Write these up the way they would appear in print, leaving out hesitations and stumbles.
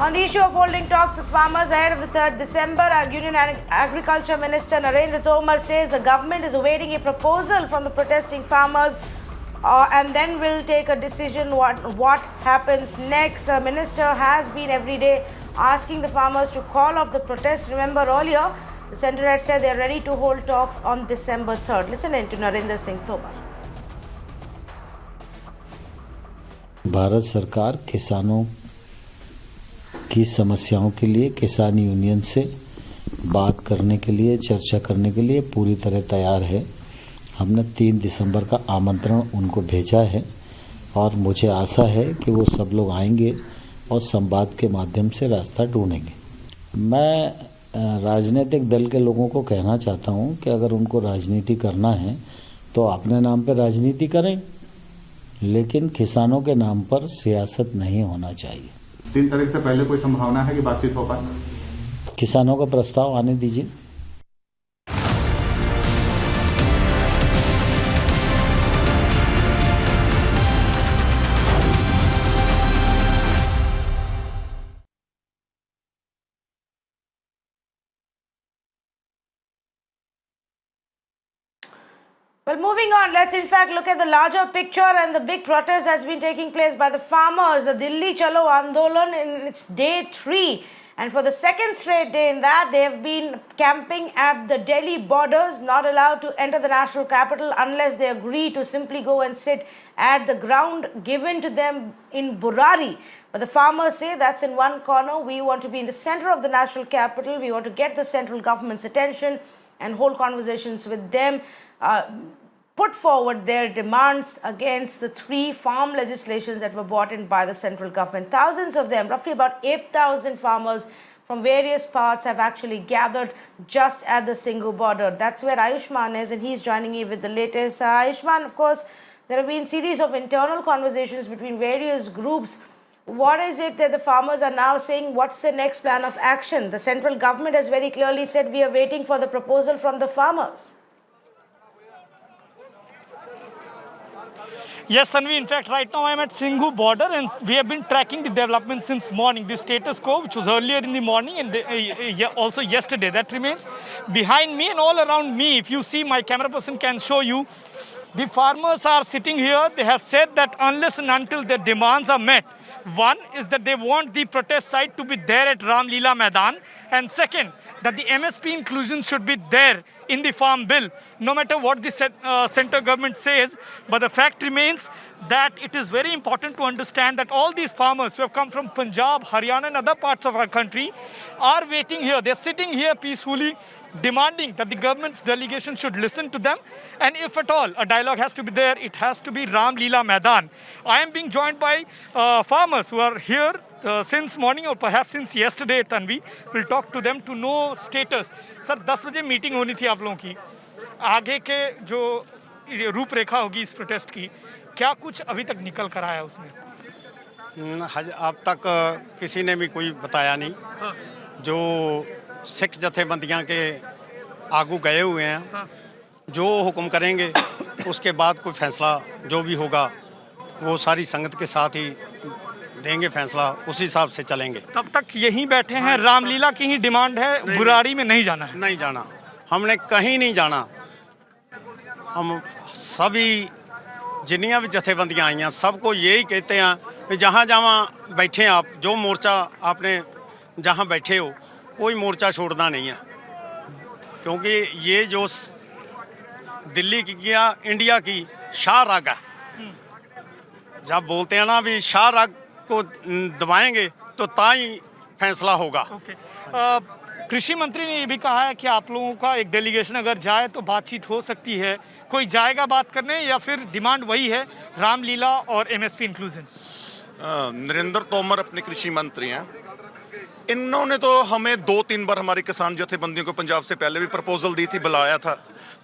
On the issue of holding talks with farmers ahead of the 3rd December, our Union Agriculture Minister Narendra Tomar says the government is awaiting a proposal from the protesting farmers and then will take a decision what happens next. The minister has been every day asking the farmers to call off the protest. Remember earlier, the centre had said they are ready to hold talks on December 3rd. Listen in to Narendra Singh Tomar. Bharat सरकार किसानों की समस्याओं के लिए किसान union से बात करने के लिए, चर्चा करने के लिए पूरी तरह तैयार है। हमने 3 दिसंबर का आमंत्रण उनको भेजा है और मुझे आशा है कि वो सब लोग आएंगे और संवाद के माध्यम से रास्ता ढूंढेंगे। मैं राजनीतिक दल के लोगों को कहना चाहता हूं कि अगर उनको राजनीति करना है तो अपने नाम पर राजनीति करें, लेकिन किसानों के नाम पर सियासत नहीं होना चाहिए। 3 तारीख से पहले कोई संभावना है कि बातचीत हो पाए? किसानों का प्रस्ताव आने दीजिए। Well, moving on, let's in fact look at the larger picture and the big protest that's been taking place by the farmers. The Delhi Chalo Andolan in its day 3, and for the second straight day in that, they have been camping at the Delhi borders, not allowed to enter the national capital unless they agree to simply go and sit at the ground given to them in Burari. But the farmers say that's in one corner. We want to be in the center of the national capital. We want to get the central government's attention and hold conversations with them. Put forward their demands against the 3 farm legislations that were brought in by the central government. Thousands of them, roughly about 8,000 farmers from various parts have actually gathered just at the Singhu border. That's where Ayushman is, and he's joining me with the latest. Ayushman, of course, there have been series of internal conversations between various groups. What is it that the farmers are now saying? What's the next plan of action? The central government has very clearly said we are waiting for the proposal from the farmers. Yes, Tanvi, in fact, right now I'm at Singhu border and we have been tracking the developments since morning. The status quo, which was earlier in the morning and also yesterday, that remains. Behind me and all around me, if you see, my camera person can show you, the farmers are sitting here. They have said that unless and until their demands are met, one is that they want the protest site to be there at Ram Leela Maidan, and second, that the MSP inclusion should be there in the farm bill, no matter what the central government says. But the fact remains that it is very important to understand that all these farmers who have come from Punjab, Haryana and other parts of our country are waiting here. They're sitting here peacefully, demanding that the government's delegation should listen to them. And if at all a dialogue has to be there, it has to be Ram Leela Maidan. I am being joined by farmers who are here since morning or perhaps since yesterday, Tanvi. We'll talk to them to know status. Sir, 10 बजे meeting होनी थी आप लोगों की। आगे के जो रूपरेखा होगी इस प्रोटेस्ट की, क्या कुछ अभी तक निकल कर आया उसमें? अब तक किसी ने भी कोई बताया नहीं। जो सिख जथेबंदियां के आगू गए हुए हैं, जो हुक्म करेंगे उसके बाद कोई फैसला जो भी होगा वो सारी संगत के साथ ही देंगे फैसला, उसी हिसाब से चलेंगे। तब तक यहीं बैठे हैं, रामलीला की ही डिमांड है, बुराड़ी में नहीं जाना है? नहीं जाना, हमने कहीं नहीं जाना। हम सभी जिन्नियां भी जथेबंदियां आई हैं सबको यही कहते हैं कि जहाँ जहाँ बैठे आप, जो मोर्चा आपने जहाँ बैठे हो, कोई मोर्चा छोड़ना नहीं है, क्योंकि ये जो दिल्ली की या इंडिया की शाह राग है। जब बोलते हैं ना भी शाह राग को दबाएंगे तो ताई फैसला होगा। कृषि मंत्री ने ये भी कहा है कि आप लोगों का एक डेलीगेशन अगर जाए तो बातचीत हो सकती है। कोई जाएगा बात करने या फिर डिमांड वही है, रामलीला और एमएसपी इंक्लूजन? नरेंद्र तोमर अपने कृषि मंत्री हैं। इन्होंने तो हमें 2-3 बार हमारी किसान जथेबंदियों को पंजाब से पहले भी प्रपोजल दी थी, बुलाया था,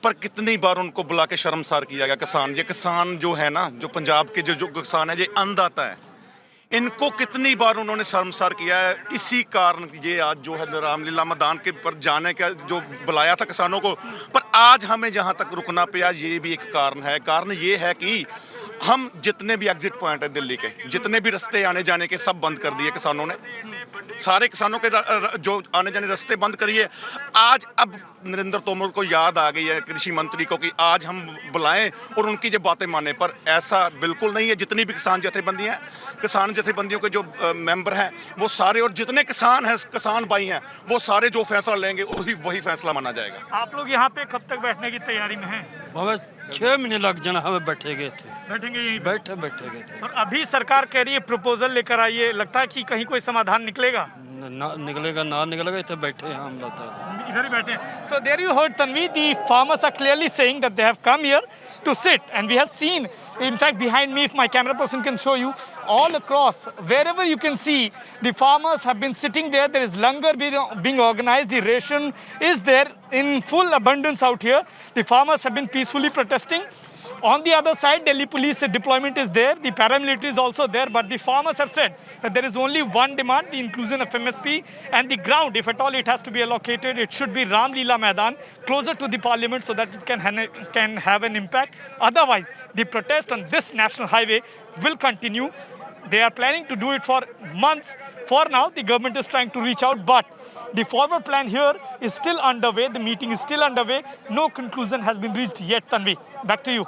पर कितनी बार उनको बुला के शर्मसार किया गया। किसान जो है ना, जो पंजाब के जो किसान है, ये अन्नदाता है, इनको कितनी बार उन्होंने शर्मसार किया है। इसी कारण ये आज जो है रामलीला मैदान के पर जाने का जो बुलाया था किसानों को, पर आज हमें जहाँ तक रुकना पड़ा ये भी एक कारण है। कारण ये है कि हम जितने भी एग्जिट पॉइंट है दिल्ली के, जितने भी रास्ते आने जाने के, सब बंद कर दिए किसानों ने। सारे किसानों के जो आने जाने रास्ते बंद करिए। आज अब नरेंद्र तोमर को याद आ गई है कृषि मंत्री को कि आज हम बुलाएं और उनकी जो बातें माने, पर ऐसा बिल्कुल नहीं है। जितनी भी किसान जथेबंदियां हैं, किसान जथेबंदियों के जो मेंबर हैं वो सारे, और जितने किसान हैं, किसान भाई हैं, वो सारे जो फैसला लेंगे वही फैसला माना जाएगा। आप लोग यहाँ पे कब तक बैठने की तैयारी में हैं? हमें 6 महीने लग जाना, हमें बैठे गए थे, बैठेंगे यहीं पे? बैठे गए थे। और अभी सरकार कह रही है प्रपोजल लेकर आइए, लगता है कि कहीं कोई समाधान निकलेगा? ना निकलेगा, ना निकलेगा, इतने बैठे हैं हम लगता है। इधर ही बैठे हैं। So there you heard Tanvi, the farmers are clearly saying that they have come here to sit, and we have seen, in fact behind me, if my camera person can show you, all across, wherever you can see, the farmers have been sitting there. There is langar being organized, the ration is there in full abundance out here. The farmers have been peacefully protesting. On the other side, Delhi police deployment is there, the paramilitary is also there, but the farmers have said that there is only one demand, the inclusion of MSP, and the ground, if at all it has to be allocated, it should be Ram Leela Maidan, closer to the parliament, so that it can have an impact. Otherwise, the protest on this national highway will continue. They are planning to do it for months. For now, the government is trying to reach out, but the forward plan here is still underway. The meeting is still underway. No conclusion has been reached yet, Tanvi. Back to you.